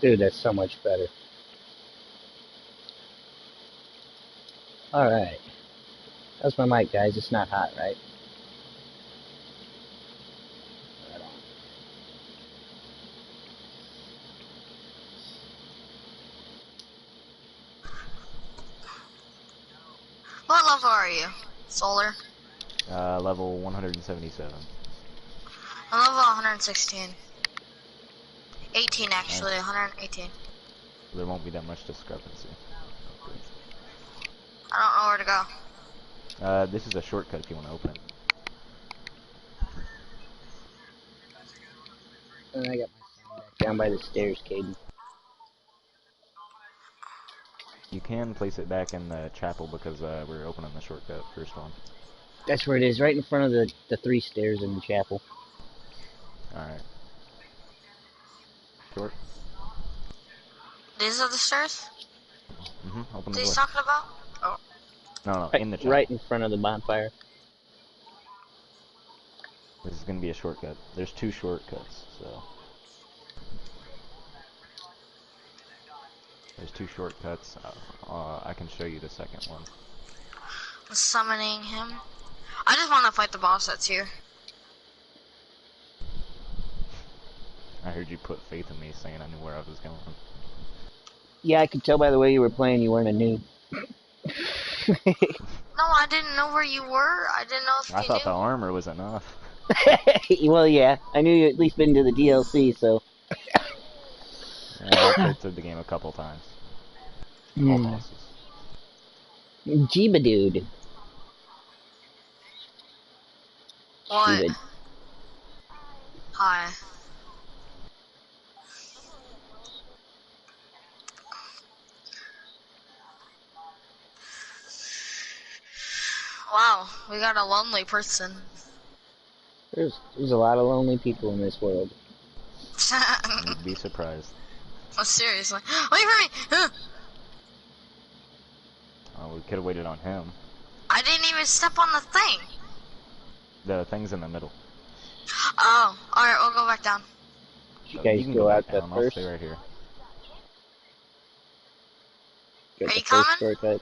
Dude, that's so much better. Alright. How's my mic, guys? It's not hot, right? Right on. What level are you? Solar? Level 177. I'm level 116. 18 actually, Nice. 118. There won't be that much discrepancy. I don't know where to go. This is a shortcut if you want to open it. And I got my sound back down by the stairs, Caden. You can place it back in the chapel because we're opening the shortcut first one. That's where it is, right in front of the 3 stairs in the chapel. Alright. Short. These are the stairs? Open What the door. he's talking about? Oh. No, Right, in the chapel. right in front of the bonfire. This is going to be a shortcut. There's 2 shortcuts, so. There's 2 shortcuts. I can show you the second one. I'm summoning him. I just want to fight the boss that's here. I heard you put faith in me saying I knew where I was going. Yeah, I could tell by the way you were playing you weren't a noob. No, I didn't know where you were. I didn't know if you I thought knew. the armor was enough. Well, yeah. I knew you at least been to the DLC, so. Yeah, I played through the game a couple times. All bosses. Jeeba dude. What? Jeeba. Hi. Wow, we got a lonely person. There's a lot of lonely people in this world. You'd be surprised. Oh, seriously. Wait for me! Huh. We could have waited on him. I didn't even step on the thing. The thing's in the middle. Oh, alright, we'll go back down. You guys can go out back the down. first. I'll stay right here. Get Are the you first coming? shortcut.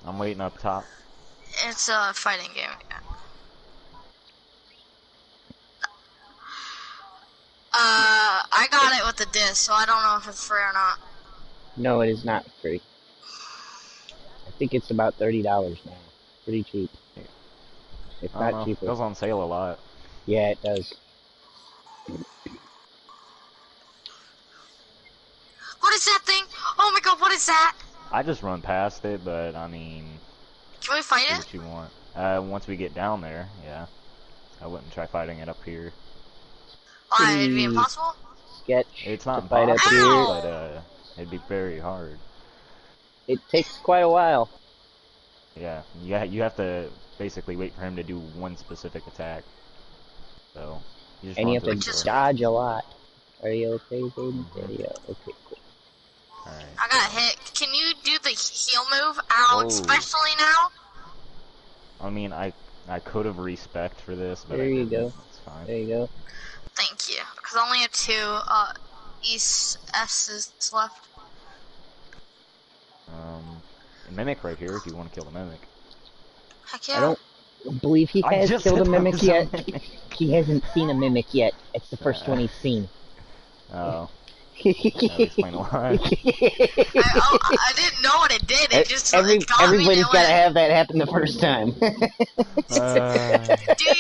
I'm waiting up top. It's a fighting game. Yeah. I got it with the disc, so I don't know if it's free or not. No, it is not free. I think it's about $30 now. Pretty cheap. If I don't not know. cheaper. It goes on sale a lot. Yeah, it does. What is that thing? Oh my god, what is that? I just run past it, but I mean, Can we fight do it? what you want. Once we get down there, yeah. I wouldn't try fighting it up here. Why, it'd be impossible? Sketch. It's not to fight up impossible, here. but it'd be very hard. It takes quite a while. Yeah, you have to basically wait for him to do one specific attack. So, you just And run you have through to the door. dodge a lot. Are you okay, Hayden? There you go. Okay, cool. Alright. I got hit. Can you do the heal move? Ow, Oh. especially now? I mean, I could have respect for this, but There I you didn't. go. It's fine. There you go. Thank you. Because I only have 2 East S's left. Mimic right here if you want to kill the mimic. Heck yeah. I don't believe he I has just killed a said that mimic was yet. a mimic. He hasn't seen a mimic yet. It's the first one he's seen. Oh. That would explain a lot. I didn't know what it did. It just Everybody's it got me and it got to went, have that happen the first time. do your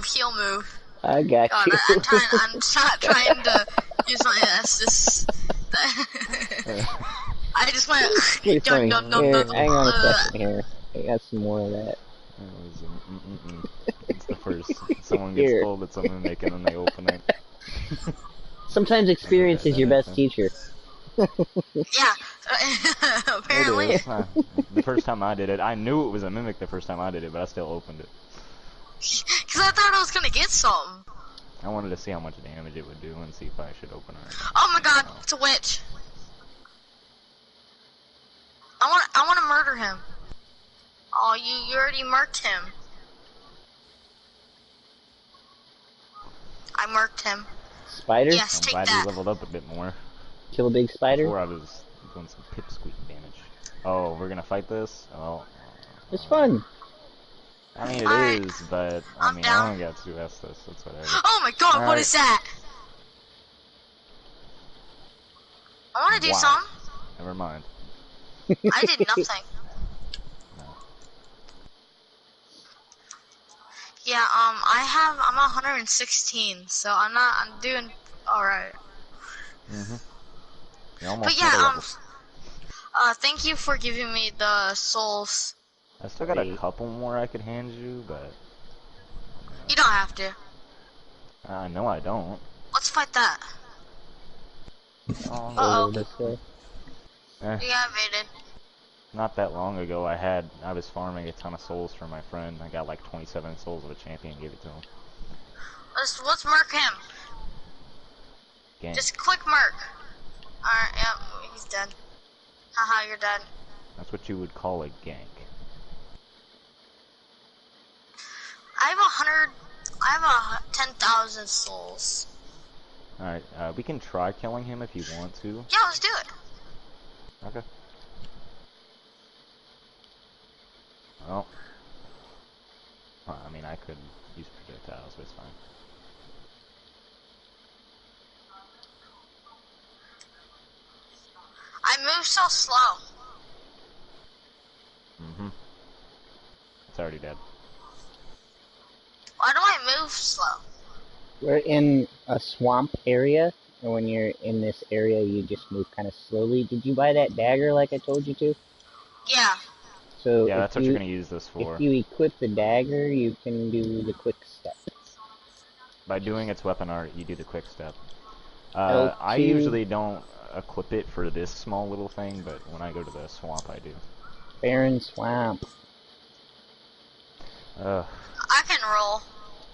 heal move. I got God, you. I'm trying to use my S's. I just went. Pretty funny. Dun, dun, Here, dun, dun, hang on a second here. I got some more of that. It's the first. Someone gets Here. told it's a mimic and then they open it. Sometimes experience is your best teacher. Yeah, apparently. It is. The first time I did it, I knew it was a mimic the first time I did it, but I still opened it. Because I thought I was going to get something. I wanted to see how much damage it would do and see if I should open it. Oh my god, it's a witch. I want to murder him. Oh, you already murked him. I murked him. Spider? Yes, I'm take glad we that. leveled up a bit more. Kill a big spider? Before I was doing some pipsqueak damage. Oh, we're gonna fight this? Oh. It's fun. I mean, it Alright, is, but, I I'm mean, I down. only got 2 Estus, that's whatever. Oh my god, what Alright, is that? I want to do why? some. Never mind. I did nothing. No. Yeah, I'm 116, so I'm doing alright. Mm-hmm. You're But almost yeah, middle level. thank you for giving me the souls. I still got a couple more I could hand you, but... You don't have to. No, I don't. Let's fight that. Oh, Uh-oh. This way. You got invaded. not that long ago, I was farming a ton of souls for my friend. I got like 27 souls of a champion, gave it to him. Let's murk him. Gang. Just click murk. Alright, yep, he's dead. Haha, you're dead. That's what you would call a gank. I have 10,000 souls. Alright, we can try killing him if you want to. Yeah, let's do it. Okay. Well, I mean, I could use projectiles, but it's fine. I move so slow. Mm-hmm. It's already dead. Why do I move slow? We're in a swamp area, and when you're in this area, you just move kind of slowly. Did you buy that dagger like I told you to? Yeah. So Yeah, if that's what you're gonna use this for. if you equip the dagger, you can do the quick step. By doing its weapon art, you do the quick step. L2. I usually don't equip it for this small little thing, but when I go to the swamp, I do. Barren swamp. Ugh. I can roll.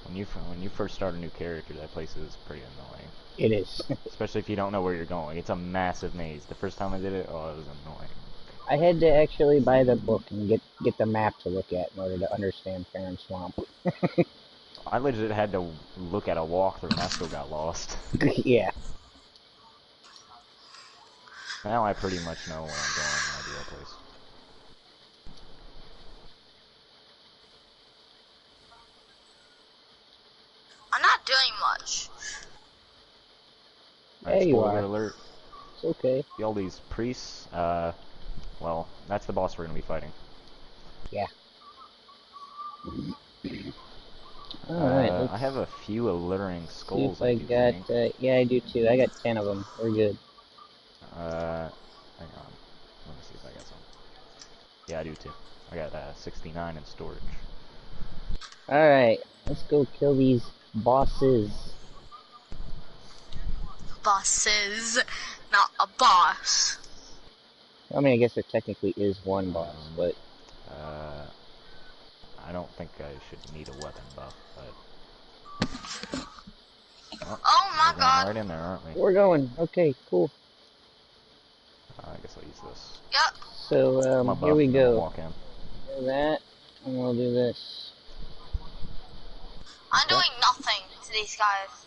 When you first start a new character, that place is pretty annoying. It is. Especially if you don't know where you're going. It's a massive maze. The first time I did it, oh, it was annoying. I had to actually buy the book and get the map to look at in order to understand Barren Swamp. I legit had to look at a walkthrough and I still got lost. Yeah. Now I pretty much know where I'm going when I do that place. I'm not doing much. There you Spoiler are. alert. It's okay. All these priests, well, that's the boss we're gonna be fighting. Yeah. Alright, let's I have a few alluring see skulls. if I got, yeah, I do too. I got 10 of them. We're good. Hang on. Let me see if I got some. Yeah, I do too. I got 69 in storage. Alright, let's go kill these bosses. Bosses, not a boss. I mean, I guess there technically is one boss, but... I don't think I should need a weapon buff, but... Oh my we're going god. right in there, aren't we? We're going. Okay, cool. I guess I'll use this. Yep. So, I'm a buff here we and then go. walk in. Do that, and we'll do this. I'm doing nothing to these guys.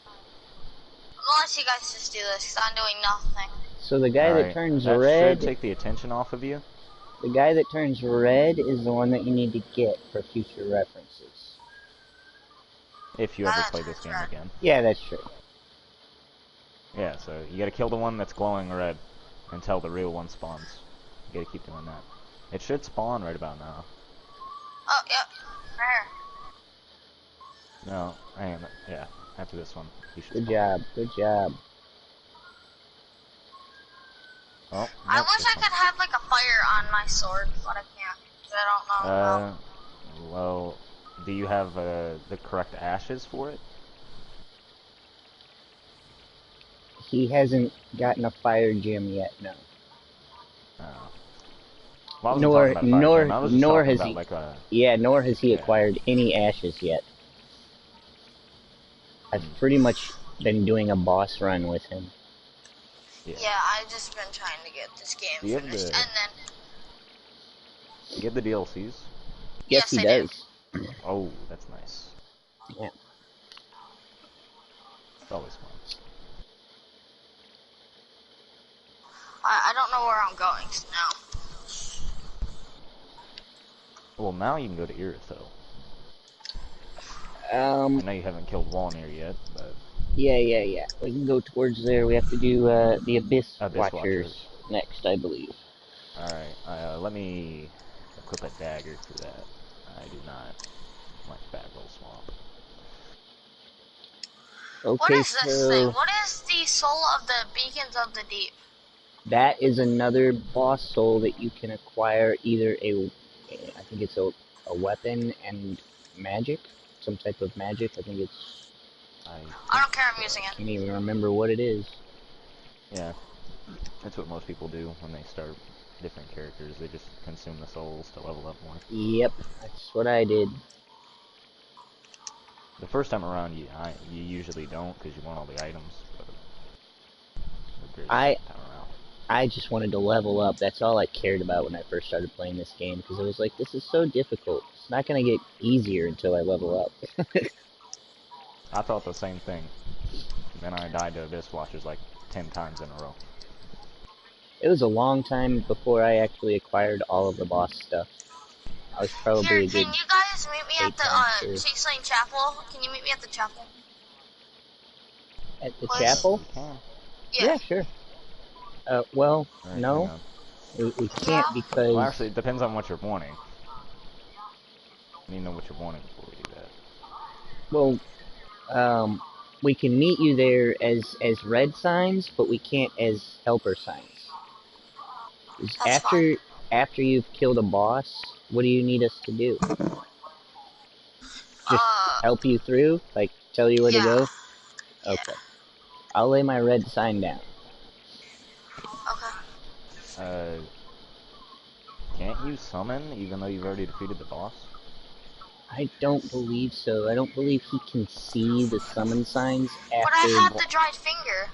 Unless you guys just do this, because I'm doing nothing. So the guy that turns red... should take the attention off of you. The guy that turns red is the one that you need to get for future references. If you ever play this game again. Yeah, that's true. Yeah, so you gotta kill the one that's glowing red until the real one spawns. You gotta keep doing that. It should spawn right about now. Oh, yep. Right here. No, hang on. Yeah, after this one. You should Good spawn. job, good job. Oh, I nope, wish I could have like a fire on my sword, but I can't. 'Cause I don't know. Well, do you have the correct ashes for it? He hasn't gotten a fire gem yet, no. Well, I wasn't talking about fire gem. I was just nor talking has about he. like a... Yeah, nor has he acquired any ashes yet. I've pretty much been doing a boss run with him. Yeah, I've just been trying to get this game Do you have finished, the- and then... You get the DLCs? Yes, he I does. Oh, that's nice. Yeah. It's always fun. I don't know where I'm going now. Well, now you can go to Irith, though. I Um, know you haven't killed Walnir yet, but yeah. We can go towards there. We have to do the Abyss Abyss Watchers Watchers. next, I believe. Alright, let me equip a dagger for that. I do not like Battle Swamp. What Okay, is this thing? so What is the soul of the beacons of the deep? that is another boss soul that you can acquire either I think it's a weapon and magic, some type of magic. I think it's, I I think don't care, I'm so. using it. can't even remember what it is. Yeah, that's what most people do when they start different characters. They just consume the souls to level up more. Yep, that's what I did. The first time around, you usually don't because you want all the items, but the very I second time around. I just wanted to level up. That's all I cared about when I first started playing this game, because it was like, this is so difficult. It's not going to get easier until I level up. I thought the same thing. Then I died to Abyss Watchers like 10 times in a row. It was a long time before I actually acquired all of the boss stuff. I was Here, probably a can good you guys meet me at 8 the times through. Sea Slane Chapel? Can you meet me at the chapel? At the Please? chapel? We can. Yeah. Yeah, sure. Well, Alright, hang no. on. We Yeah? can't Well, because, actually, it depends on what you're wanting. You need to know what you're wanting before we do that. well, um, we can meet you there as red signs, but we can't as helper signs. 'Cause That's fine. after you've killed a boss, what do you need us to do? Just Uh, help you through? Like, tell you where to yeah. go? Yeah. Okay. I'll lay my red sign down. Okay. Uh, can't you summon even though you've already defeated the boss? I don't believe so. I don't believe he can see the summon signs But I after... had Well, the dried finger.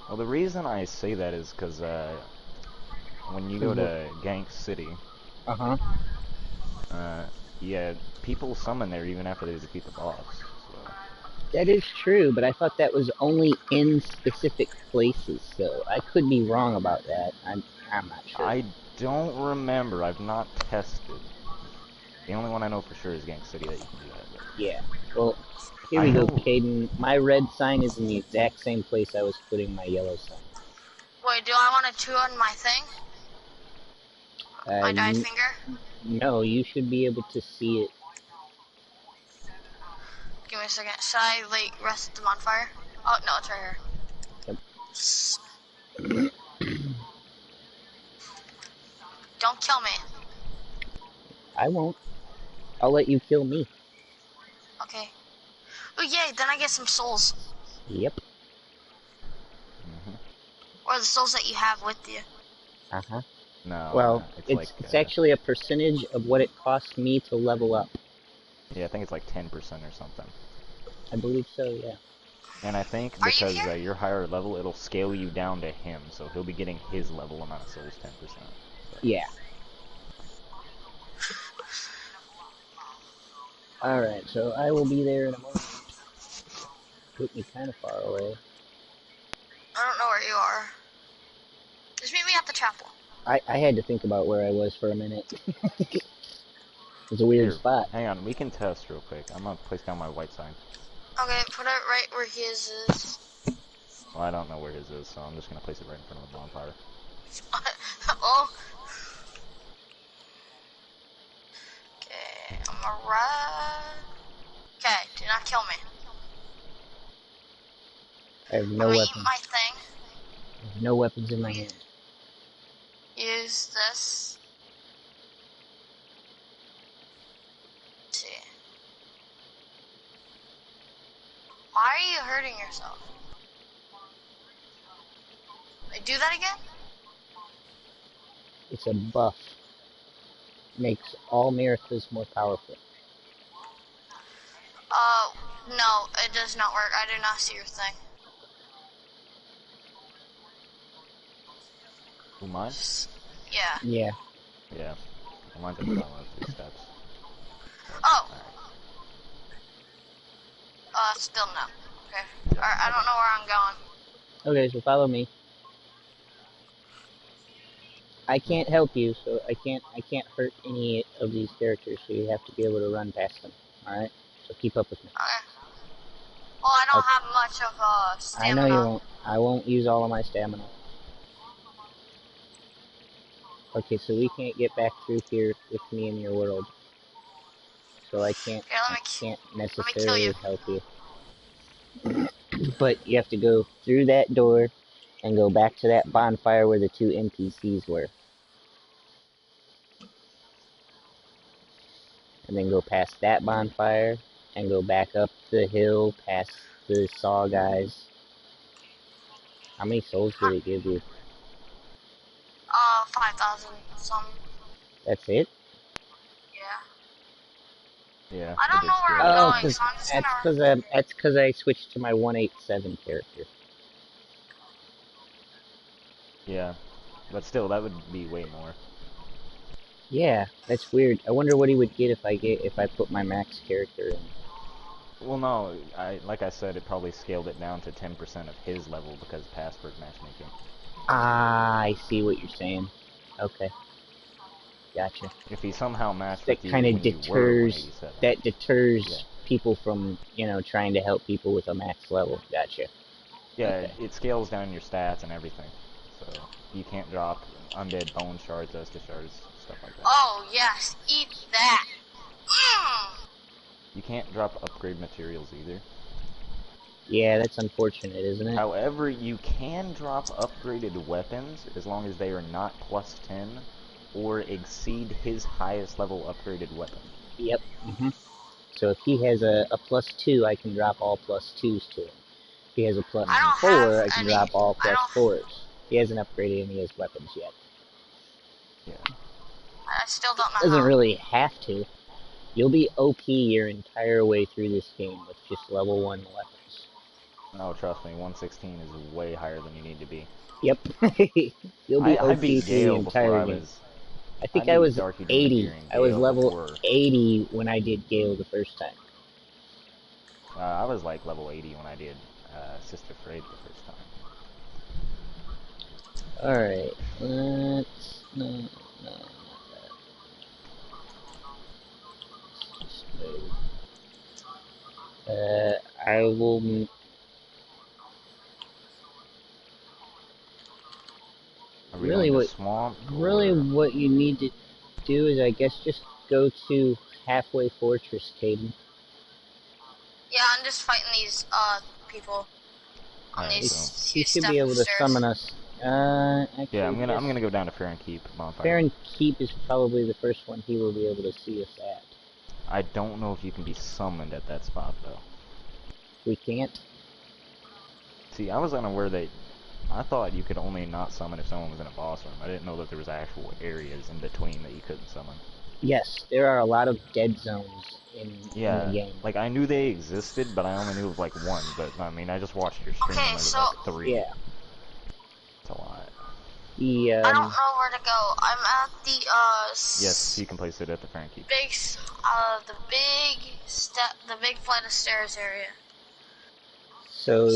well, the reason I say that is because when you go to Gank City, Uh-huh. uh, yeah, people summon there even after they defeat the boss. So That is true, but I thought that was only in specific places, so I could be wrong about that. I'm not sure. I don't remember. I've not tested. The only one I know for sure is Gank City that you can do that. But Yeah. Well, here I we go, know. Caden. My red sign is in the exact same place I was putting my yellow sign. Wait, do I want to chew on my thing? My dried finger? No, you should be able to see it. Give me a second. Should I, like, rest them on fire? Oh, no, it's right here. Yep. Don't kill me. I won't. I'll let you kill me. Okay. Oh, yay, then I get some souls. Yep. Hmm. Or the souls that you have with you. Uh-huh. No, Well, it's like it's actually a percentage of what it costs me to level up. yeah, I think it's like 10% or something. I believe so, yeah. And I think Are you because here? you're higher level, it'll scale you down to him, so he'll be getting his level amount of souls 10%. So. Yeah. Alright, so I will be there in a moment. Put me kind of far away. I don't know where you are. Just meet me at the chapel. I had to think about where I was for a minute. It's a weird Here, spot. hang on, we can test real quick. I'm gonna place down my white sign. Okay, put it right where his is. Well, I don't know where his is, so I'm just gonna place it right in front of the bonfire. Oh. Okay, I'm gonna run. Okay, do not kill me. I have I'm no gonna eat weapons. my thing. I have no weapons in my hand. Use this. Let's see. Why are you hurting yourself? Wait, do that again? It's a buff. Makes all Mirathas more powerful. No, it does not work. I do not see your thing. Who, mine? Yeah. Yeah. Yeah. Well, mine's at the bottom of 3 steps. But, Oh, alright. still no. Okay. Yep, Alright, I okay. don't know where I'm going. Okay, so follow me. I can't help you, so I can't hurt any of these characters. So you have to be able to run past them. All right. So keep up with me. Okay. Well, I don't Okay. have much of I know you stamina. won't. I won't use all of my stamina. Okay, so we can't get back through here with me in your world. So I can't. Here, I can't let me kill you. necessarily help you. But you have to go through that door and go back to that bonfire where the two NPCs were. And then go past that bonfire and go back up the hill past the saw guys. How many souls did it give you? 5,000 some. That's it? Yeah. Yeah, I it don't did know where scale I'm it Oh, down. going, cause so I'm just that's gonna. cause that's cause I switched to my 187 character. Yeah, but still, that would be way more. Yeah, that's weird. I wonder what he would get if I put my max character in. Well, no, like I said, it probably scaled it down to 10% of his level because password matchmaking. Ah, I see what you're saying. Okay, gotcha. If he somehow So matched that with you kind of when you were deters 187, that yeah, deters people from trying to help people with a max level. Gotcha. yeah, Okay. it scales down your stats and everything. So you can't drop undead bone shards, Estus shards, stuff like that. Oh yes, eat that. Mm. You can't drop upgrade materials either. Yeah, that's unfortunate, isn't it? However, you can drop upgraded weapons as long as they are not plus 10 or exceed his highest level upgraded weapon. Yep. So if he has a +2, I can drop all +2s to him. If he has a plus I don't four, have I can any. drop all I don't. +4s. He hasn't upgraded any of his weapons yet. Yeah. I still don't know Doesn't how. really have to. You'll be OP your entire way through this game with just level 1 weapons. No, trust me, 116 is way higher than you need to be. Yep. You'll be I OP beat through the Gale before entire I game. was... I I think I beat was Darky Demon 80. Gear and I was Gale level before... 80 when I did Gale the first time. I was like level 80 when I did Sister Frayed the first time. Alright, let's... No, not that. Let's just move. I will... Are we Really going to what... Swamp Really or... what you need to do is, I guess, just go to Halfway Fortress, Caden. Yeah, I'm just fighting these people on Alright, so... these He two should be step able to stairs. summon us. Yeah, Actually, I'm yes. gonna go down to Fair and Keep Bonfire. Fair and Keep is probably the first one he will be able to see us at. I don't know if you can be summoned at that spot, though. We can't? See, I was unaware that... I thought you could only not summon if someone was in a boss room. I didn't know that there was actual areas in between that you couldn't summon. Yes, there are a lot of dead zones in the Yeah, game. like, I knew they existed, but I only knew of, like, one. But, I mean, I just watched your stream Okay, and there was, so like, 3. Yeah. It's a lot. The, I don't know where to go. I'm at the Yes, you can place it at the Fair and Keep. the big flight of stairs area. so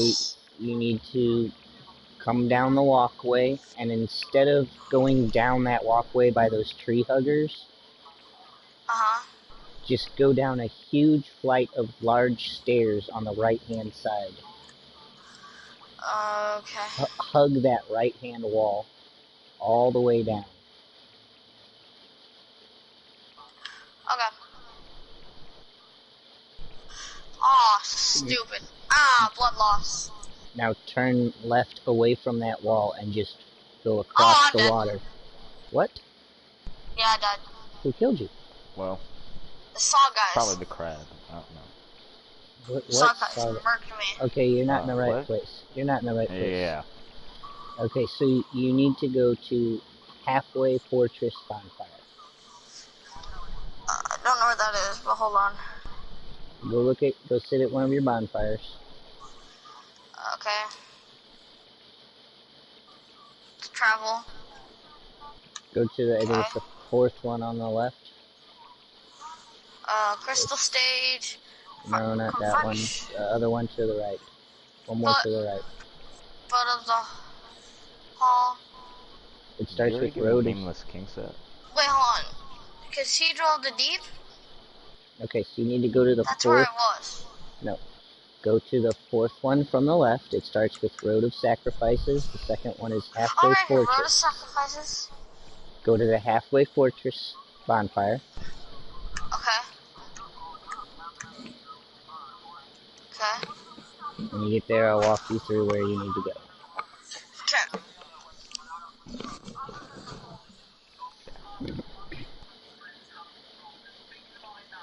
you need to come down the walkway, and instead of going down that walkway by those tree huggers, Uh-huh. just go down a huge flight of large stairs on the right-hand side. Okay. Hug that right-hand wall all the way down. Okay. Aw, stupid. Ah, blood loss. Now turn left away from that wall and just go Oh, across I'm the dead. water. What? Yeah, I died. Who killed you? Well, The saw probably guys. the crab. I don't know. What Saw guys saw? murked me. Okay, you're not in the right What? place. You're not in the right place. Yeah. Okay, so you need to go to Halfway Fortress Bonfire. I don't know where that is, but hold on. Go sit at one of your bonfires. Okay. Travel. Go to I think Okay. it's the fourth one on the left. Crystal stage. No, not that one. Confront. The other one to the right. One more Foot. to the right. Foot of the hall. It Did you starts already with give a road of... nameless king set? Wait, hold on. Cathedral the Deep? Okay, so you need to go to the That's where fourth... I was. No. Go to the fourth one from the left. It starts with Road of Sacrifices. The second one is Oh, Halfway right here. Road of Fortress. Sacrifices. Go to the Halfway Fortress bonfire. Okay. Okay. When you get there, I'll walk you through where you need to go. Okay.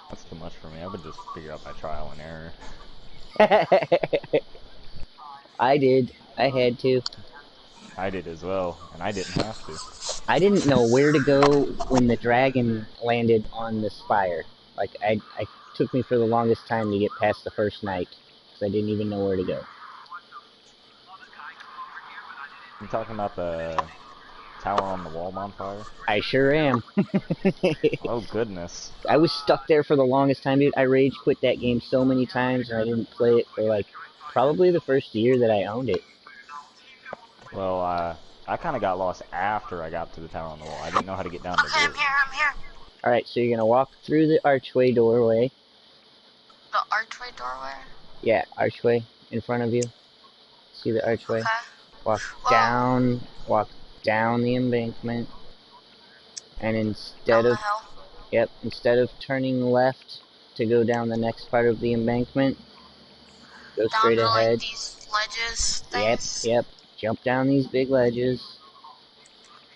That's too much for me. I would just figure out by trial and error. I did. I had to. I did as well, and I didn't have to. I didn't know where to go when the dragon landed on the spire. Like, I took me for the longest time to get past the first night, because I didn't even know where to go. You talking about the tower on the wall bonfire? I sure am. Oh goodness. I was stuck there for the longest time, dude. I rage quit that game so many times, and I didn't play it for, like, probably the first year that I owned it. Well, I kind of got lost after I got to the tower on the wall. I didn't know how to get down to Okay, do I'm it. here. I'm here. Alright, so you're gonna walk through the archway doorway. The archway doorway? Yeah, archway in front of you. See the archway? Okay. Walk Whoa. walk down the embankment, and Down the hill. instead of turning left to go down the next part of the embankment, go Down straight to, like, ahead. these ledges Yep, things. yep. Jump down these big ledges.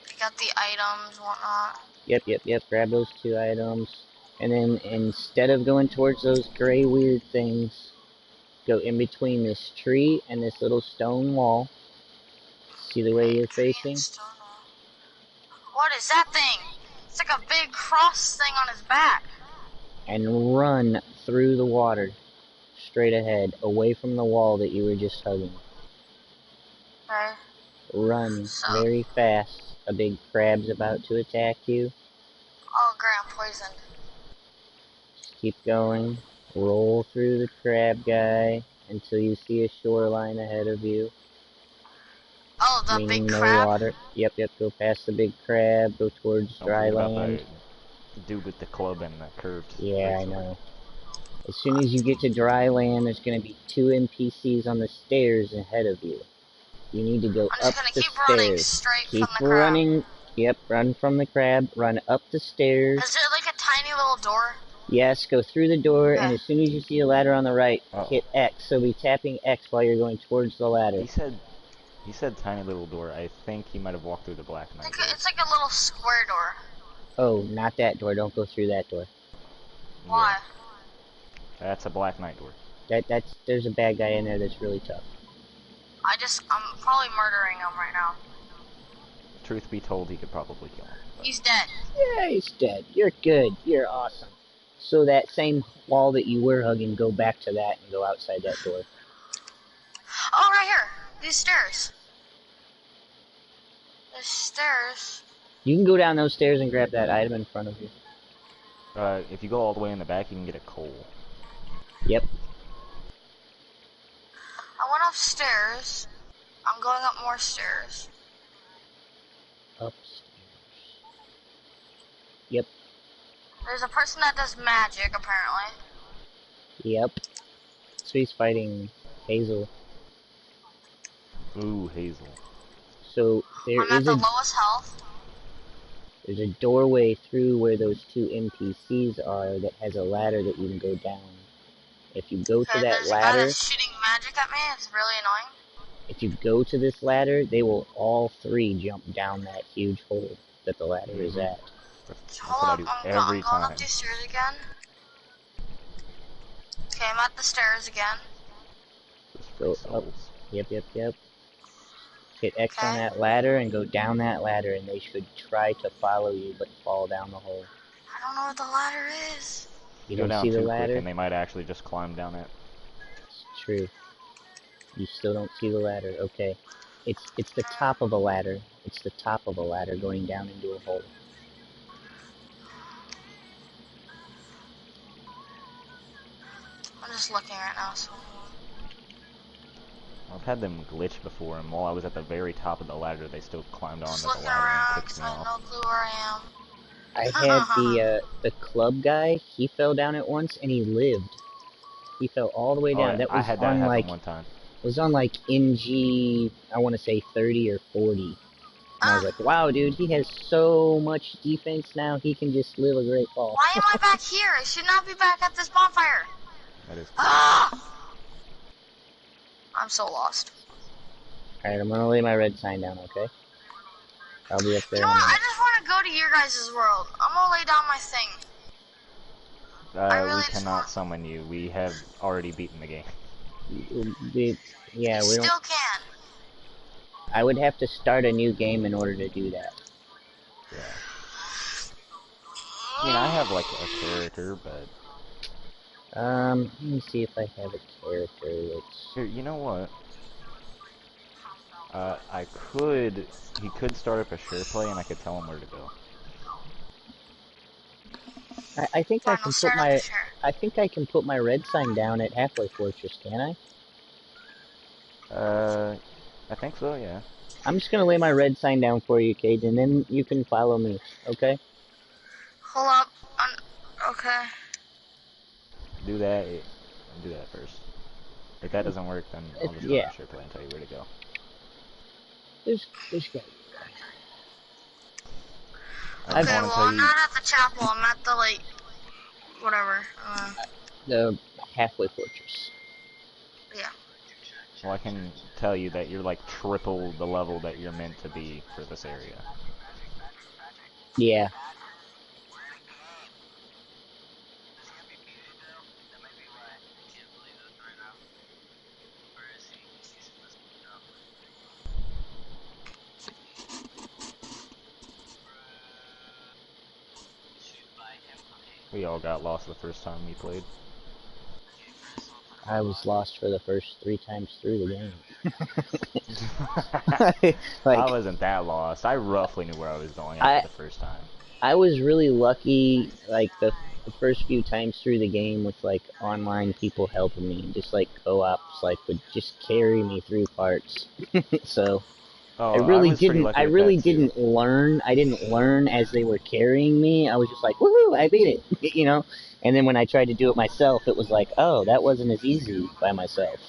Pick out the items, whatnot. Yep. Grab those 2 items. And then instead of going towards those gray weird things, go in between this tree and this little stone wall. See the way Okay, you're tree and facing? stone wall. What is that thing? It's like a big cross thing on his back. And run through the water. Straight ahead, away from the wall that you were just hugging. Okay. Run So, very fast. A big crab's about to attack you. oh, great, I'm poisoned. Just keep going. Roll through the crab guy until you see a shoreline ahead of you. Oh, the big Meaning no crab? water. Yep. Go past the big crab. Go towards Don't dry forget about land. the dude with the club and the curved Yeah, I greatsword. know. As soon as you get to dry land, there's going to be 2 NPCs on the stairs ahead of you. You need to go I'm just up gonna the keep running stairs. straight from Keep the crab. running. Yep, run from the crab. Run up the stairs. Is it like a tiny little door? Yes, go through the door, Okay. and as soon as you see a ladder on the right, Uh-oh. hit X. So be tapping X while you're going towards the ladder. He said tiny little door. I think he might have walked through the Black Knight door. It's like a little square door. Oh, not that door. Don't go through that door. Why? Yeah, that's a Black Knight door. There's a bad guy in there that's really tough. I'm probably murdering him right now. Truth be told, he could probably kill him. But He's dead. Yeah, he's dead. You're good. You're awesome. So that same wall that you were hugging, go back to that and go outside that door. Oh, right here. These stairs. There's stairs. You can go down those stairs and grab that item in front of you. if you go all the way in the back, you can get a coal. Yep. I went upstairs. I'm going up more stairs. Upstairs. Yep. There's a person that does magic, apparently. Yep. So he's fighting Hazel. Ooh, Hazel. So I'm at the lowest health. there's a doorway through where those 2 NPCs are that has a ladder that you can go down. If you go to Okay, that there's a guy ladder, that's shooting magic at me. It's really annoying. if you go to this ladder, they will all 3 jump down that huge hole that the ladder is at. That's Hold what I up, do I'm every going time. up these stairs again. Okay, I'm at the stairs again. Just free Go up. souls. Yep. Hit X on Okay. that ladder and go down that ladder, and they should try to follow you, but fall down the hole. I don't know what the ladder is. You Go don't down see the too quick, ladder? and they might actually just climb down it. It's true. You still don't see the ladder. Okay. It's the top of a ladder. It's the top of a ladder going down into a hole. I'm just looking right now. So. I've had them glitch before, and while I was at the very top of the ladder, they still climbed Just onto the looking ladder and around kicked 'cause me I have off. no clue where I I had am. the club guy. He fell down at once and he lived. He fell all the way Oh, down. That I was had that on happen like one time. NG. I want to say 30 or 40. And I was like, wow, dude, he has so much defense now. He can just live a great fall. Why am I back here? I should not be back at this bonfire. That is cool. Ah! I'm so lost. All right, I'm gonna lay my red sign down. Okay. I'll be up You there know in a what? I minute. just want to go to your guys' world. I'm gonna lay down my thing. I We really just want. cannot summon you. We have already beaten the game. Yeah, You we don't. still can. I would have to start a new game in order to do that. Yeah. I mean, I have like a character, but Let me see if I have a character that's. here, you know what? I could. He could start up a share play, and I could tell him where to go. I think I Fine, I'll can put start up a my. share. I think I can put my red sign down at Halfway Fortress, can I? I think so. Yeah. I'm just gonna lay my red sign down for you, Cade, and then you can follow me, okay? Hold up. Okay. Do that. Do that first. If that doesn't work, then I'll just start Yeah, a share play and tell you where to go. there's gotta be I just Okay, want well, to tell I'm you. not at the chapel. I'm at the, like, whatever. the Halfway Fortress. Yeah. Well, I can tell you that you're like triple the level that you're meant to be for this area. Yeah. We all got lost the first time we played. I was lost for the first 3 times through the game. I Like, wasn't that lost. I roughly knew where I was going after I the first time. I was really lucky, like, the first few times through the game with, like, online people helping me, and just, like, co-ops, like, would just carry me through parts. So, Oh, I was pretty I lucky with really that too. didn't learn, I didn't learn as they were carrying me. I was just like, woohoo, I beat it, you know? And then when I tried to do it myself, it was like, oh, that wasn't as easy by myself.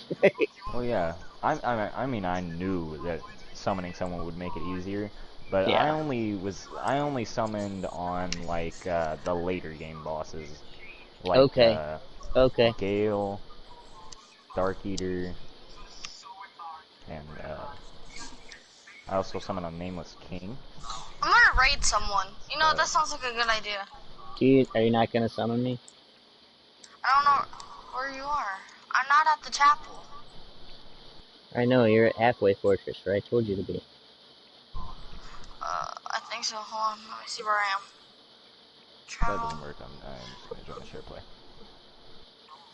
Well, yeah. I mean, I knew that summoning someone would make it easier, but Yeah. I only summoned on like the later game bosses, like Okay. Okay. Gale, Dark Eater, and I also summoned a Nameless King. I'm gonna raid someone. You know, that But sounds like a good idea. Dude, are you not gonna summon me? I don't know where you are. I'm not at the chapel. I know, you're at Halfway Fortress, where I told you to be. I think so. Hold on. Let me see where I am. if that Travel. doesn't work, I'm just gonna join the share play.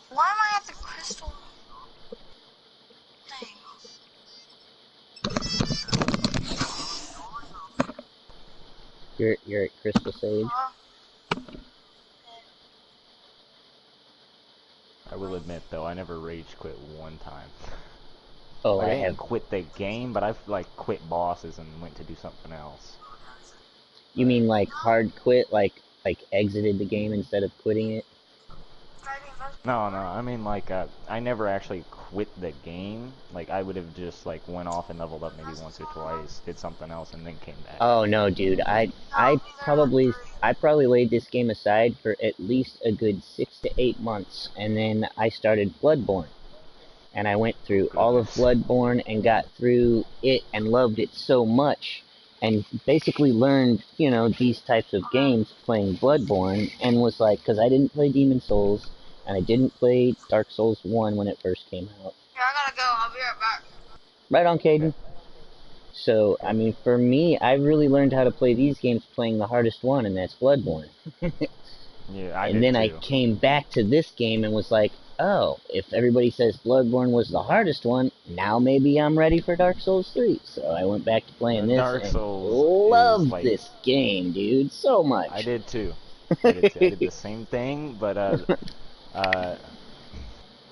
Why am I at the crystal thing? You're at Crystal Sage. I will admit though, I never rage quit one time. Oh, Like I I have. didn't quit the game, but I've like quit bosses and went to do something else. You But mean like hard quit, like exited the game instead of quitting it? no, I mean like I never actually quit the game. Like I would have just like went off and leveled up maybe once or twice, did something else, and then came back. Oh no, dude. I probably laid this game aside for at least a good 6 to 8 months, and then I started Bloodborne. And I went through all of Goodness. Bloodborne and got through it and loved it so much, and basically learned, these types of games playing Bloodborne, and was like, because I didn't play Demon Souls, and I didn't play Dark Souls 1 when it first came out. Yeah, I gotta go. I'll be right back. Right on, Okay. Caden. So, I Okay. mean, for me, I really learned how to play these games playing the hardest one, and that's Bloodborne. Yeah, I And did then I too. came back to this game and was like, oh, if everybody says Bloodborne was the hardest one, now maybe I'm ready for Dark Souls 3. So I went back to playing this Dark and Souls is loved like this game, dude, so I much. did too. I did too. I did the same thing, but uh,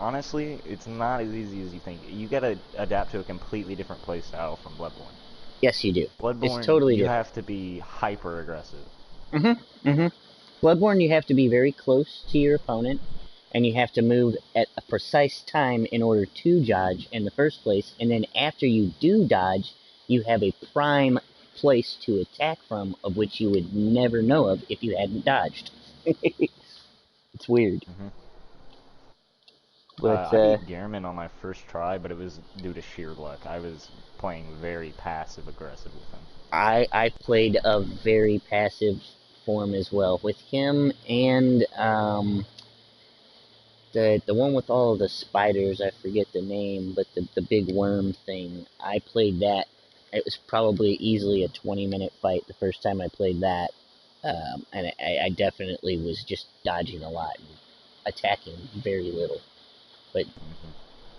honestly, it's not as easy as you think. You gotta adapt to a completely different play style from Bloodborne. Yes, you do. It's Bloodborne, totally you different. have to be hyper aggressive. Bloodborne, you have to be very close to your opponent, and you have to move at a precise time in order to dodge in the first place, and then after you do dodge, you have a prime place to attack from, of which you would never know of if you hadn't dodged. It's weird. But, I beat Gehrman on my first try, but it was due to sheer luck. I was playing very passive-aggressive with him. I played a very passive form as well with him and the one with all of the spiders. I forget the name, but the big worm thing. I played that. It was probably easily a 20-minute fight the first time I played that, and I definitely was just dodging a lot and attacking very little. But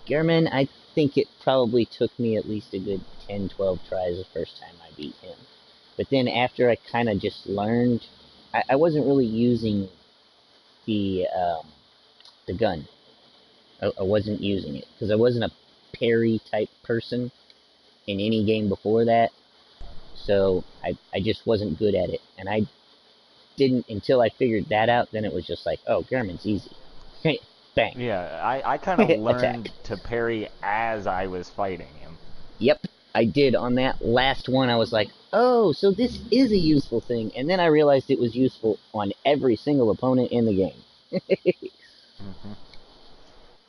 Gehrman, I think it probably took me at least a good 10, 12 tries the first time I beat him. But then after I kind of just learned, I wasn't really using the the gun. I wasn't using it because I wasn't a parry type person in any game before that. So I just wasn't good at it, and I didn't until I figured that out. Then it was just like, oh, Gehrman's easy. Bang. Yeah, I kind of Attack. learned to parry as I was fighting him. Yep, I did on that last one. I was like, oh, so this is a useful thing. And then I realized it was useful on every single opponent in the game.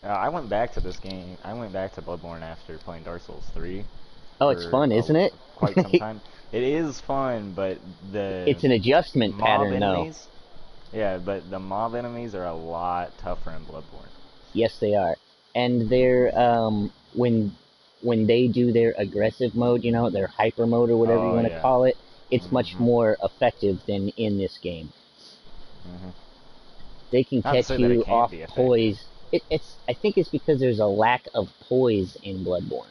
I went back to this game. I went back to Bloodborne after playing Dark Souls 3 Oh, it's for fun, isn't it? quite some time. It is fun, but the It's an adjustment mob pattern, though. enemies, yeah, but the mob enemies are a lot tougher in Bloodborne. Yes, they are. And they're, when they do their aggressive mode, you know, their hyper mode or whatever you Oh want to yeah. call it, it's much more effective than in this game. They can Not to catch say that it you can't off be effective. poise. I think it's because there's a lack of poise in Bloodborne.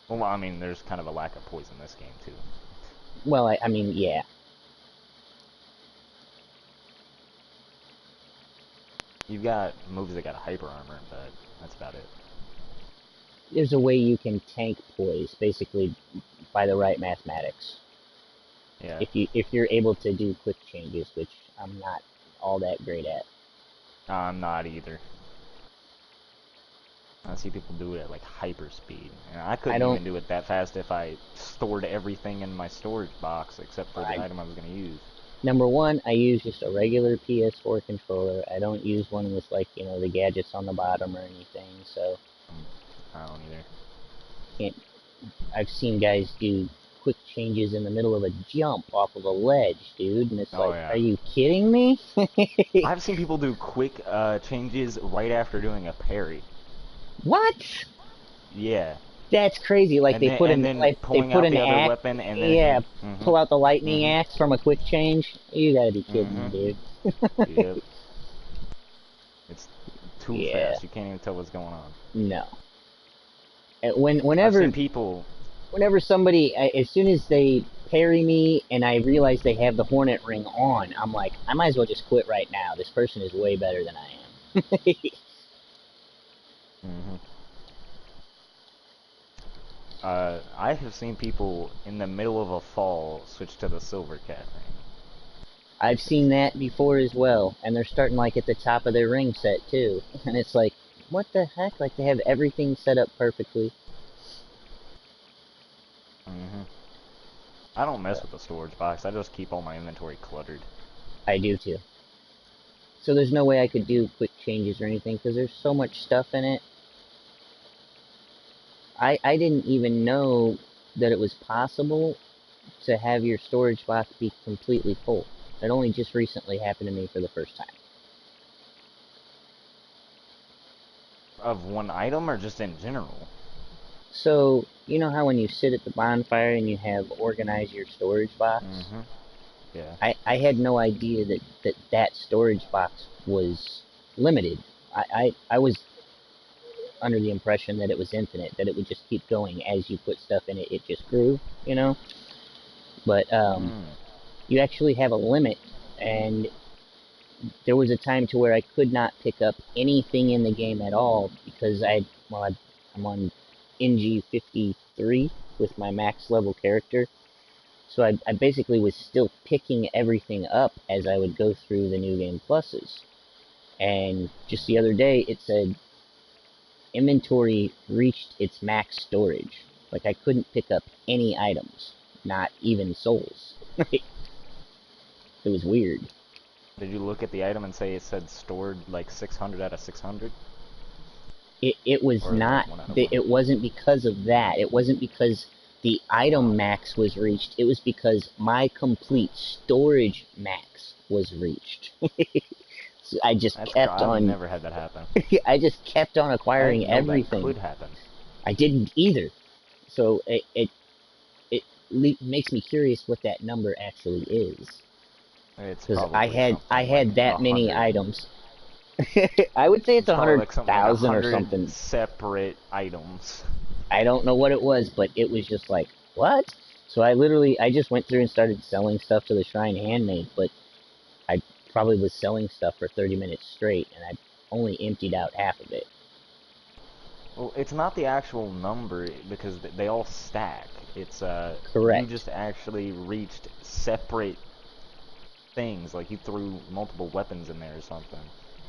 Well, I mean, there's kind of a lack of poise in this game too. Well, I mean, yeah. You've got moves that got hyper armor, but that's about it. There's a way you can tank poise, basically, by the right mathematics. Yeah. If you're able to do quick changes, which I'm not all that great at. I'm not either. I see people do it at like hyper speed, and I couldn't even do it that fast if I stored everything in my storage box except for the item I was going to use. Number one, I use just a regular PS4 controller. I don't use one with, like, you know, the gadgets on the bottom or anything, so... I don't either. I've seen guys do quick changes in the middle of a jump off of a ledge, dude, and it's like, yeah. are you kidding me? I've seen people do quick changes right after doing a parry. What? Yeah. That's crazy. Like, and they then, put and an then pulling out an the other axe. weapon and then Yeah, pull out the lightning axe from a quick change. You gotta be kidding me, dude. Yep. It's too Yeah. fast. You can't even tell what's going on. No. Whenever I've seen people. Whenever somebody, as soon as they parry me and I realize they have the Hornet ring on, I'm like, I might as well just quit right now. This person is way better than I am. I have seen people in the middle of a fall switch to the silver cat ring. I've seen that before as well, and they're starting like at the top of their ring set too. And it's like, what the heck? Like, they have everything set up perfectly. I don't mess with the storage box. I just keep all my inventory cluttered. I do too. So there's no way I could do quick changes or anything because there's so much stuff in it. I didn't even know that it was possible to have your storage box be completely full. It only just recently happened to me for the first time. Of one item or just in general? So, you know how when you sit at the bonfire and you have organized your storage box? Yeah. I had no idea that storage box was limited. I was under the impression that it was infinite, that it would just keep going as you put stuff in it. It just grew, you know? But you actually have a limit, and there was a time to where I could not pick up anything in the game at all because I'm on NG 53 with my max level character. So I basically was still picking everything up as I would go through the New Game Pluses. And just the other day, it said inventory reached its max storage. Like, I couldn't pick up any items, not even souls. It was weird. Did you look at the item and say it said stored like 600 out of 600? It was Or not, like 1 out of 1? it wasn't because of that. It wasn't because the item max was reached. It was because my complete storage max was reached. So I just kept on. I've never had that happen. I just kept on acquiring everything. That could happen. I didn't either. So it makes me curious what that number actually is. Because I had that many items. I would say it's 100,000 or something. Separate items. I don't know what it was, but it was just like, what? So I just went through and started selling stuff to the Shrine Handmaid, but I probably was selling stuff for 30 minutes straight, and I only emptied out half of it. Well, it's not the actual number, because they all stack. It's, correct. You just actually reached separate things, like you threw multiple weapons in there or something,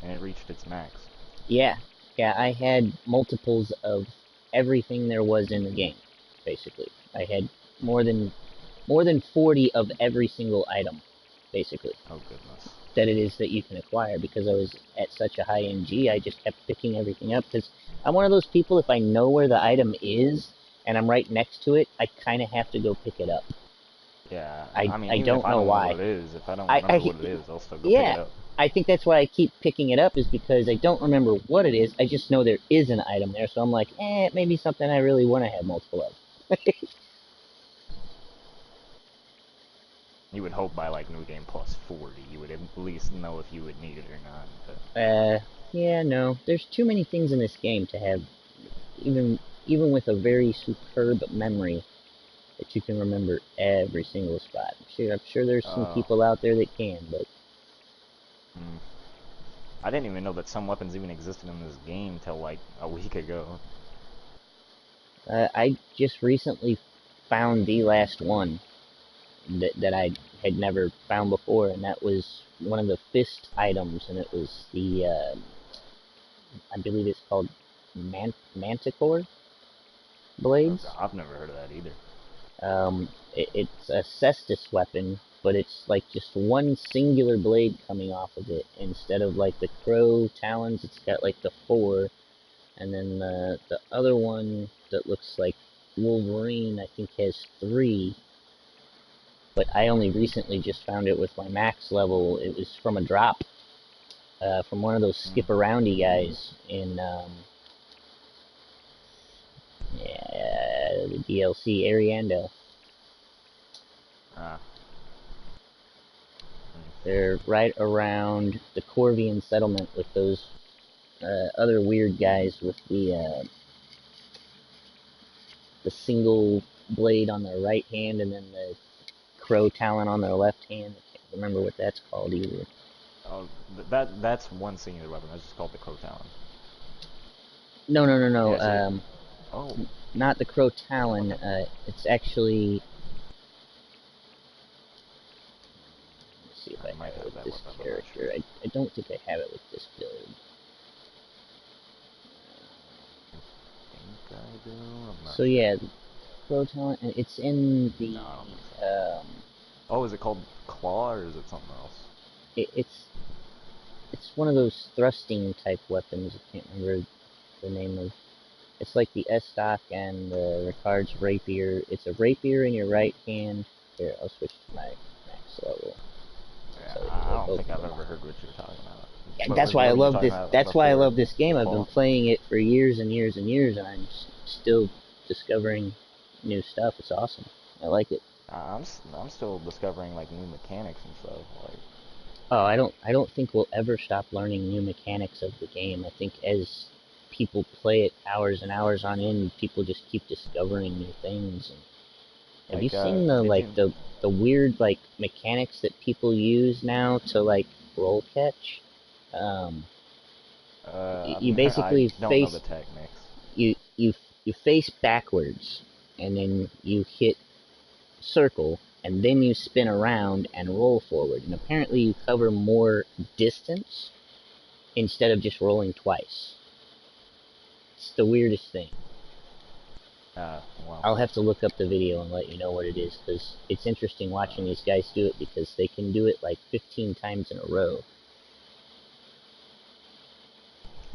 and it reached its max. Yeah, I had multiples of everything there was in the game, basically. I had more than 40 of every single item, basically. Oh, goodness. That it is that you can acquire, because I was at such a high NG, I just kept picking everything up, because I'm one of those people, if I know where the item is, and I'm right next to it, I kind of have to go pick it up. Yeah, I mean, I don't know why. If I don't remember what it is, I'll still go pick it up. I think that's why I keep picking it up, is because I don't remember what it is. I just know there is an item there, so I'm like, it may be something I really want to have multiple of. You would hope by, like, New Game Plus 40, you would at least know if you would need it or not. But... yeah, no. There's too many things in this game to have, even with a very superb memory, that you can remember every single spot. I'm sure there's some people out there that can, but... I didn't even know that some weapons even existed in this game till, like, a week ago. I just recently found the last one that I had never found before, and that was one of the fist items, and it was the, I believe it's called Manticore blades. Okay, I've never heard of that either. It's a cestus weapon, but it's like just one singular blade coming off of it. Instead of like the crow talons, it's got like the 4, and then the other one that looks like Wolverine, I think, has 3. But I only recently just found it with my max level. It was from a drop, from one of those skip-aroundy guys in, the DLC Ariando. They're right around the Corvian settlement with those other weird guys with the single blade on their right hand and then the crow talon on their left hand. I can't remember what that's called either. Oh, that's one singular weapon. That's just called the crow talon. No. Yeah, not the crow talon. It's actually... Let's see if I have it with this character. I don't think I have it with this build. So yeah, crow talon. It's in the... is it called claw or is it something else? It's one of those thrusting type weapons. I can't remember the name of. It's like the Estoc and the Ricard's rapier. It's a rapier in your right hand. Here, I'll switch to my max level. Yeah, so I don't think I've ever heard what you're talking about. Yeah, that's why I love this. That's why I love this game. I've been playing it for years and years and years, and I'm still discovering new stuff. It's awesome. I like it. I'm still discovering like new mechanics and stuff. Like, oh, I don't think we'll ever stop learning new mechanics of the game. I think as people play it hours and hours on end, people just keep discovering new things. And have you seen the weird like mechanics that people use now to like roll catch. Um, you I basically don't know the face techniques. you face backwards, and then you hit circle, and then you spin around and roll forward. And apparently, you cover more distance instead of just rolling twice. It's the weirdest thing. Well, I'll have to look up the video and let you know what it is, because it's interesting watching these guys do it, because they can do it like 15 times in a row.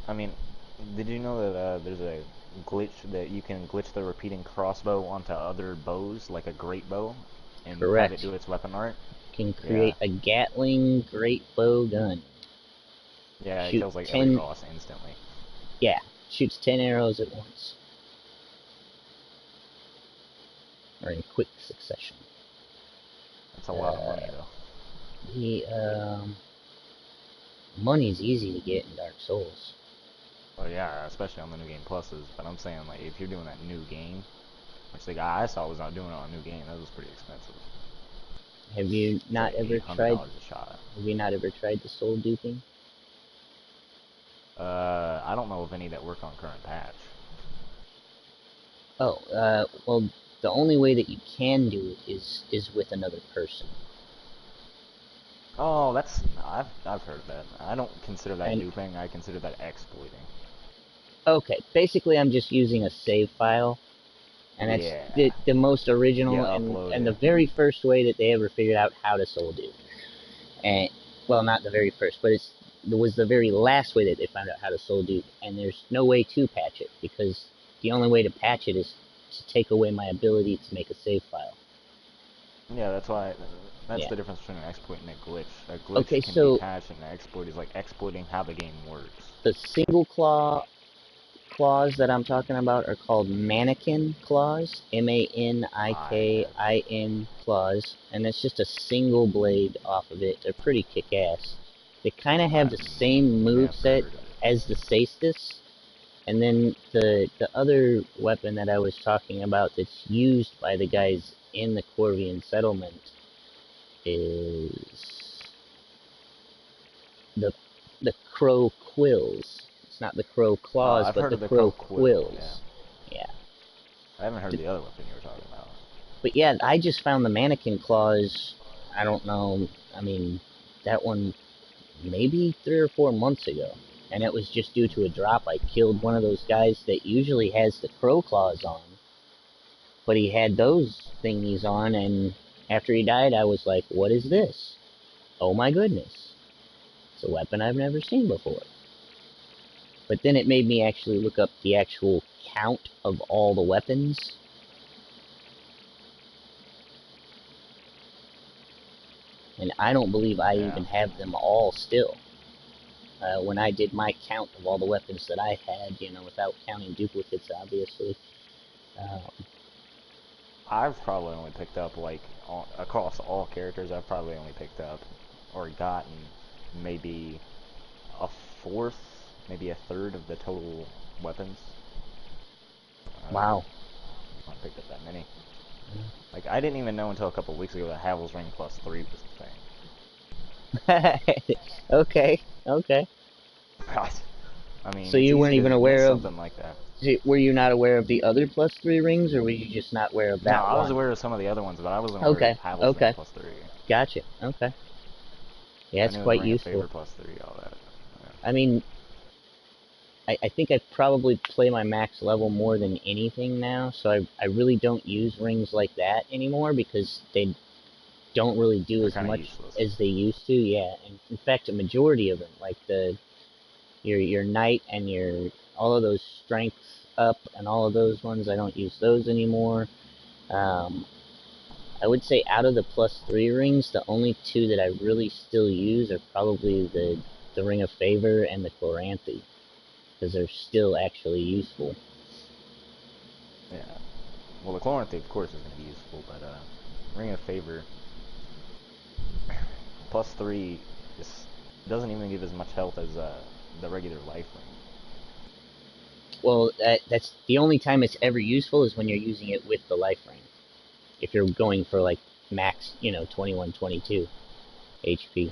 I mean, did you know that there's a glitch that you can glitch the repeating crossbow onto other bows, like a great bow, and have it Correct. do its weapon art? Can Yeah. create a Gatling great bow gun. Yeah, it Shoot kills like every 10, boss instantly. yeah, shoots 10 arrows at once. Or in quick succession. That's a lot of money, though. The, money's easy to get in Dark Souls. Well, yeah, especially on the New Game Pluses. But I'm saying, like, if you're doing that new game, which the guy I saw was not doing it on a new game, that was pretty expensive. Have you It's not like ever tried, $800 a shot. have you not ever tried the soul duping? I don't know of any that work on current patch. Oh, well, the only way that you can do it is with another person. Oh, that's I've heard of that. I don't consider that And duping. I consider that exploiting. okay, basically I'm just using a save file, and that's Yeah. the most You original upload and the it. very first way that they ever figured out how to soul dupe. And well, not the very first, but it was the very last way that they found out how to soul dupe, and there's no way to patch it, because the only way to patch it is to take away my ability to make a save file. Yeah, that's why. That's Yeah. the difference between an exploit and a glitch. A Okay, glitch can be so patched, and an exploit is like exploiting how the game works. the single claws that I'm talking about are called mannequin claws, I Manikin claws, and it's just a single blade off of it. They're pretty kick-ass. They kind of have I've the same never moveset heard of it. as the Saestus, and then the other weapon that I was talking about that's used by the guys in the Corvian settlement is the the crow quills. It's not the crow claws, I've but heard the of the crow crow quill. Yeah, quills. Yeah. I haven't heard of the other weapon you were talking about. But yeah, I just found the mannequin claws. I don't know. I mean, that one maybe 3 or 4 months ago, and it was just due to a drop. I killed one of those guys that usually has the crow claws on, but he had those thingies on, and after he died, I was like, "What is this? Oh my goodness! It's a weapon I've never seen before." But then it made me actually look up the actual count of all the weapons. And I don't believe I Yeah. even have them all still. When I did my count of all the weapons that I had, you know, without counting duplicates, obviously. Um, I've probably only picked up like across all characters. I've probably only picked up or gotten maybe a fourth, maybe a third of the total weapons. wow. I picked up that many. Like I didn't even know until a couple of weeks ago that Havel's Ring plus 3 was the thing. Okay, okay. God. I mean, So it's you easy weren't to even miss aware of, something like that. were you not aware of the other +3 rings, or were you just not aware of No, that I was one? aware of some of the other ones, but I wasn't aware of Okay, Havel's Ring okay. plus 3. Gotcha, okay. Yeah, I it's knew it was quite Ring of useful. Favor plus 3, all that. Yeah. I mean, I think I probably play my max level more than anything now, so I really don't use rings like that anymore, because they don't really do They're as kind of much useless. as they used to. Yeah, and in fact, a majority of them, like your knight and your all of those strengths up and all of those ones, I don't use those anymore. Um, I would say out of the +3 rings, the only two that I really still use are probably the Ring of Favor and the Chloranthy, because they're still actually useful. Yeah. Well, the Chloranthy, of course, is going to be useful, but Ring of Favor plus 3 is, doesn't even give as much health as the regular life ring. Well, that's the only time it's ever useful is when you're using it with the life ring. If you're going for like max, 21, 22 HP. Yeah.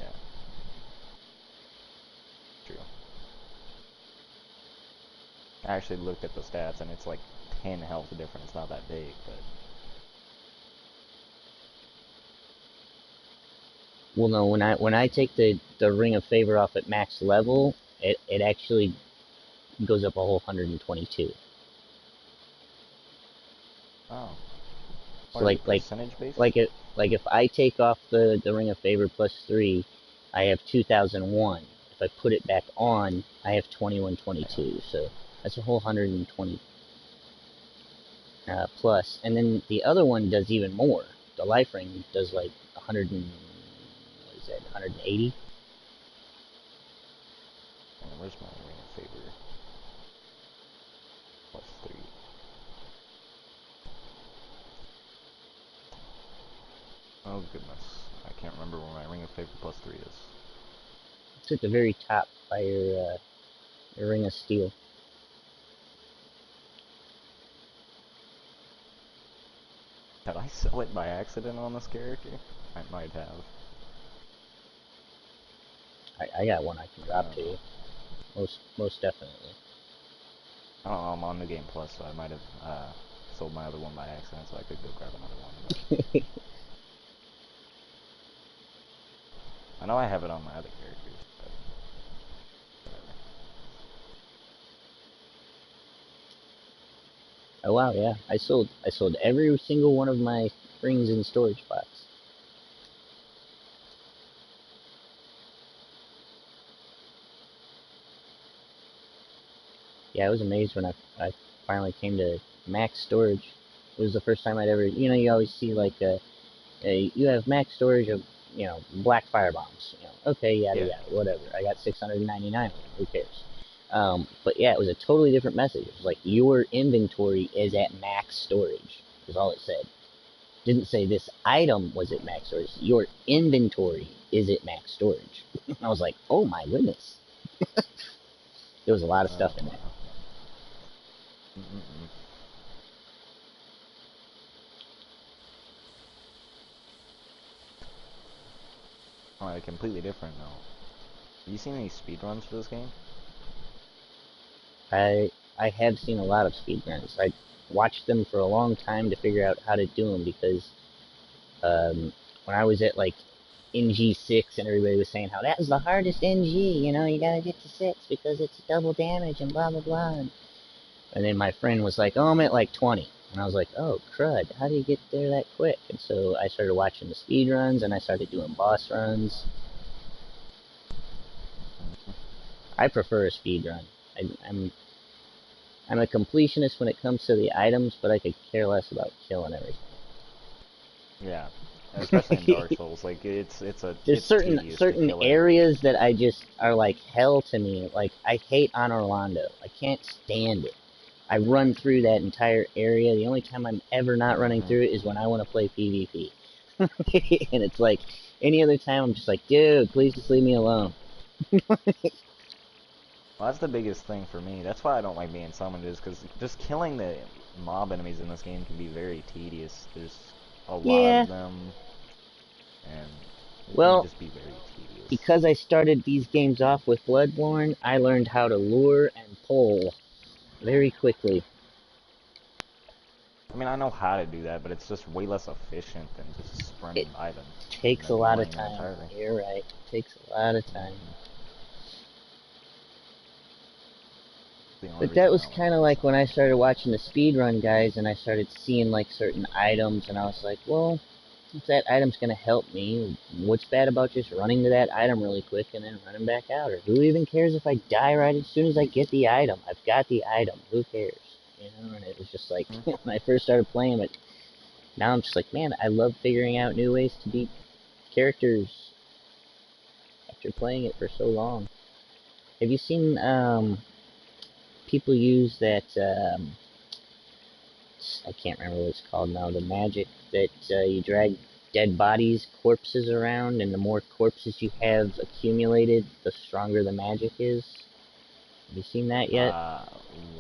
I actually looked at the stats, and it's like 10 health difference. Not that big, but Well, no, when I take the Ring of Favor off at max level, it actually goes up a whole 122. oh, So what is it? Percentage based? like if I take off the Ring of Favor +3, I have 2001. If I put it back on, I have Yeah. 2122. So that's a whole 120 plus. And then the other one does even more. The Life Ring does like 100 and what is that? 180. Where's my ring of favor? +3. Oh goodness, I can't remember where my ring of favor +3 is. It's at the very top by your Ring of Steel. Did I sell it by accident on this character? I might have. I got one I can I drop don't to know. you. Most definitely. I don't know. I'm on New Game Plus, so I might have sold my other one by accident, so I could go grab another one. But I know I have it on my other characters, but whatever. Oh wow, yeah. I sold every single one of my rings in storage box. Yeah, I was amazed when I finally came to max storage. It was the first time I'd ever, you always see like you have max storage of, black fire bombs. Okay, yada Yeah. yada, whatever. I got 699 of them. Who cares? But yeah, it was a totally different message. It was like your inventory is at max storage. Was all it said. Didn't say this item was at max storage. Your inventory is at max storage. I was like, oh my goodness. There was a lot of Oh stuff in there. wow. Mm-mm-mm. Oh, completely different now. Have you seen any speedruns for this game? I I have seen a lot of speedruns. I watched them for a long time to figure out how to do them because when I was at like NG6 and everybody was saying how that was the hardest NG, you gotta get to 6 because it's double damage and blah blah blah. And then my friend was like, oh, I'm at like 20. And I was like, oh, crud, how do you get there that quick? And so I started watching the speed runs and I started doing boss runs. I prefer a speed run. I, I'm I'm a completionist when it comes to the items, but I could care less about killing Yeah, especially in Dark everything. Souls. Like There's it's tedious to certain kill everything. areas that I just are like hell to me. Like I hate Honor Orlando. I can't stand it. I run through that entire area. The only time I'm ever not running Hmm. through it is when I want to play PvP. And it's like any other time I'm just like, dude, please just leave me alone. Well, that's the biggest thing for me. That's why I don't like being summoned, is because just killing the mob enemies in this game can be very tedious. There's a lot Yeah, of them, and it can well, just be very tedious. because I started these games off with Bloodborne, I learned how to lure and pull very quickly. I mean, I know how to do that, but it's just way less efficient than just It sprinting by them and takes a then lot of ignoring them time. entirely. You're right. It takes a lot of time. Hmm. The only But reason that I was don't like kind of being like when summoned. I started watching the speedrun guys and I started seeing like certain items and I was like, well, if that item's going to help me, what's bad about just running to that item really quick and then running back out? Or who even cares if I die right as soon as I get the item? I've got the item. Who cares? And it was just like, Hmm. when I first started playing it, now I'm just like, man, I love figuring out new ways to beat characters after playing it for so long. Have you seen people use that? I can't remember what it's called now. The magic that you drag dead bodies, corpses around, and the more corpses you have accumulated, the stronger the magic is. Have you seen that yet? Uh,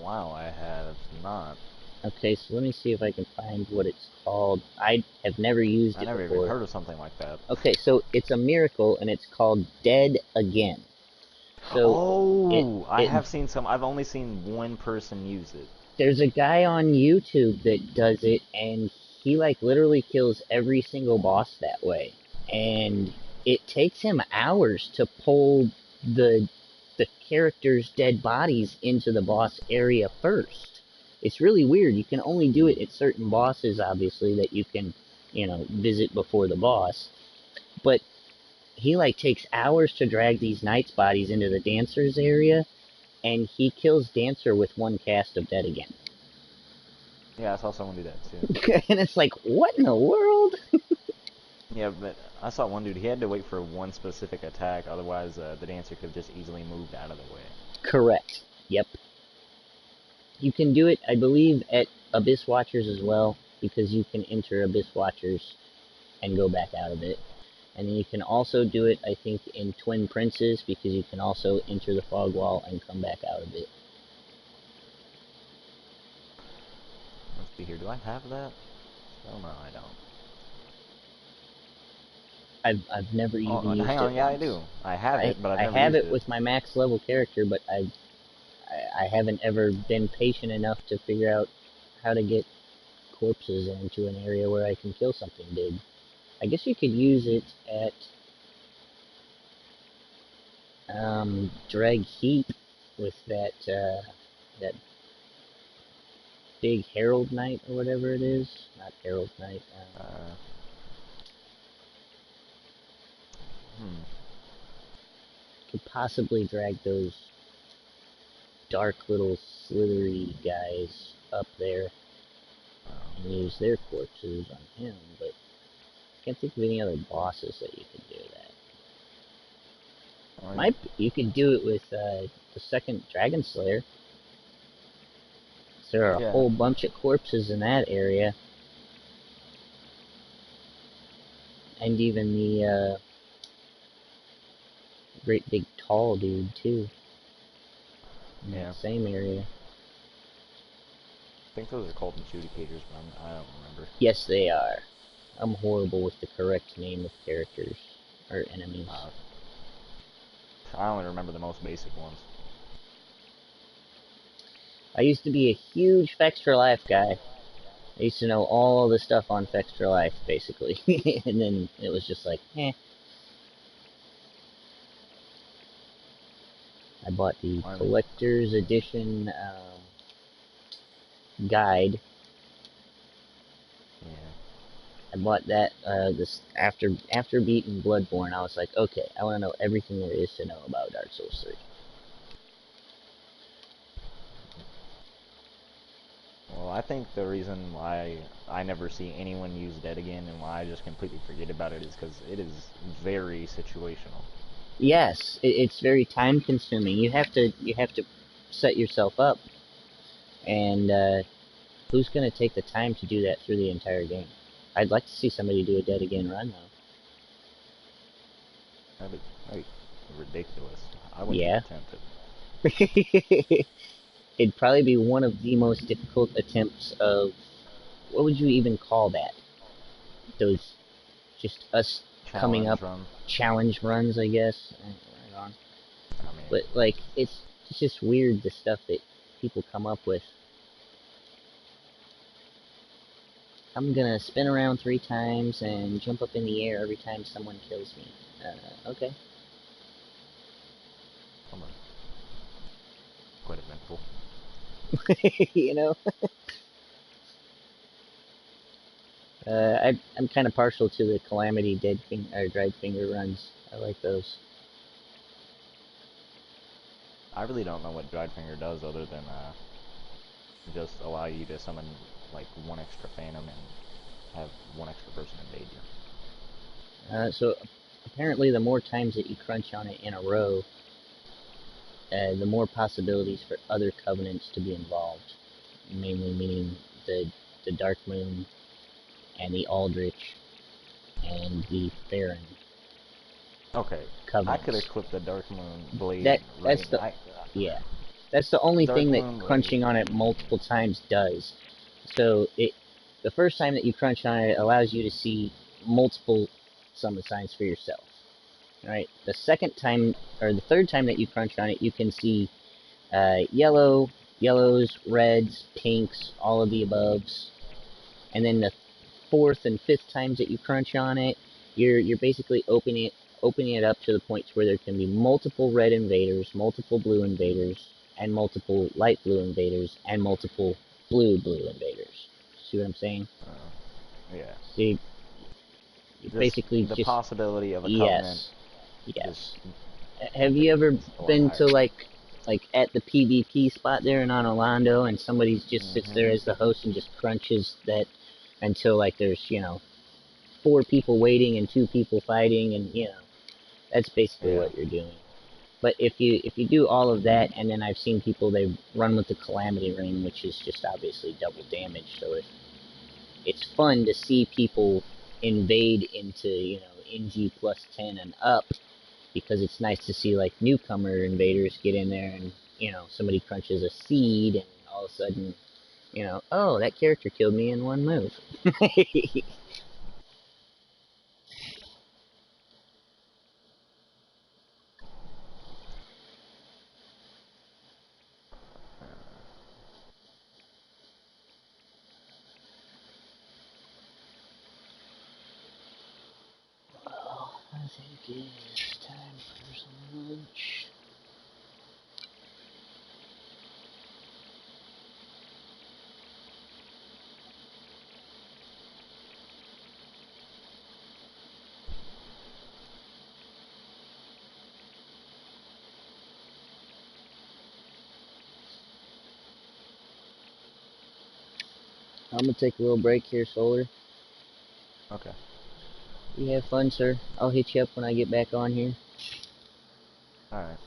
wow, I have not. Okay, so let me see if I can find what it's called. I have never used I it never even before. heard of something like that. Okay, so it's a miracle, and it's called Dead Again. So it Oh, I it have seen some. I've only seen one person use it. there's a guy on YouTube that does it, and he like literally kills every single boss that way. And it takes him hours to pull the the characters' dead bodies into the boss area first. It's really weird. You can only do it at certain bosses, obviously, that you can, visit before the boss. But he like takes hours to drag these knights' bodies into the dancers area, and he kills Dancer with one cast of Dead Again. Yeah, I saw someone do that too. And it's like, what in the world? Yeah, but I saw one dude. He had to wait for one specific attack, otherwise the dancer could have just easily moved out of the way. Correct. Yep. You can do it, I believe, at Abyss Watchers as well, because you can enter Abyss Watchers and go back out of it. And then you can also do it, I think, in Twin Princes, because you can also enter the fog wall and come back out of it. Let's see here. Do I have that? Oh no, I don't. I've never even used hang it on. Yeah, I once. do. I have it, but I've I never have used it it. with my max level character, but I haven't ever been patient enough to figure out how to get corpses into an area where I can kill something big. I guess you could use it at Drag Heap with that big Herald Knight or whatever it is. Not Herald Knight. Uh, hmm. Could possibly drag those dark little slithery guys up there and use their corpses on him, but I can't think of any other bosses that you could do that. You could do it with the second Dragon Slayer. There are a Yeah. whole bunch of corpses in that area. And even the great big tall dude, too. In Yeah. that same area. I think those are called adjudicators, but I don't remember. Yes, they are. I'm horrible with the correct name of characters or enemies. I only remember the most basic ones. I used to be a huge Fex for Life guy. I used to know all the stuff on Fex for Life, basically. And then it was just like, eh. I bought the collector's edition guide. Yeah. I bought that this after beating Bloodborne. I was like, okay, I want to know everything there is to know about Dark Souls 3. Well, I think the reason why I never see anyone use Dead Again and why I just completely forget about it is because it is very situational. Yes, it's very time consuming. You have to set yourself up, and who's going to take the time to do that through the entire game? I'd like to see somebody do a Dead Again run though. That'd be ridiculous. I wouldn't Yeah. even attempt it. It'd probably be one of the most difficult attempts of, what would you even call that? Those, just us coming up, challenge runs, I guess. Right on. But like, it's just weird the stuff that people come up with. I'm gonna spin around 3 times and jump up in the air every time someone kills me. Okay. Quite eventful. You know? I'm kind of partial to the Calamity dried finger runs. I like those. I really don't know what Dried Finger does other than just allow you to summon like one extra Phantom and have one extra person invade you. So apparently the more times that you crunch on it in a row, the more possibilities for other covenants to be involved. Mainly meaning the Dark Moon and the Aldrich and the Farron. Okay. Covenants. I could equip the Dark Moon blade. Yeah. That's the only thing that crunching on it multiple times does. So the first time that you crunch on it allows you to see multiple summon signs for yourself. Alright, the second time, or the third time that you crunch on it, you can see yellows, reds, pinks, all of the aboves. And then the fourth and fifth times that you crunch on it, you're basically opening it up to the point where there can be multiple red invaders, multiple blue invaders, and multiple light blue invaders, and multiple blue invaders. See what I'm saying? Yeah. So you Just basically the just possibility of a covenant yes, just yes. Have you ever is a lot been higher. to like at the PvP spot there in Orlando, and somebody just sits Hmm. there as the host and just crunches that until like there's four people waiting and two people fighting, and that's basically Yeah. what you're doing. But if you do all of that, and then I've seen people, they run with the calamity ring, which is just obviously double damage. So it's fun to see people invade into NG plus 10 and up, because it's nice to see like newcomer invaders get in there, and somebody crunches a seed, and all of a sudden oh, that character killed me in one move. Well, I think it's time for some lunch. I'm gonna take a little break here, Solar. Okay. You have fun, sir. I'll hit you up when I get back on here. All right.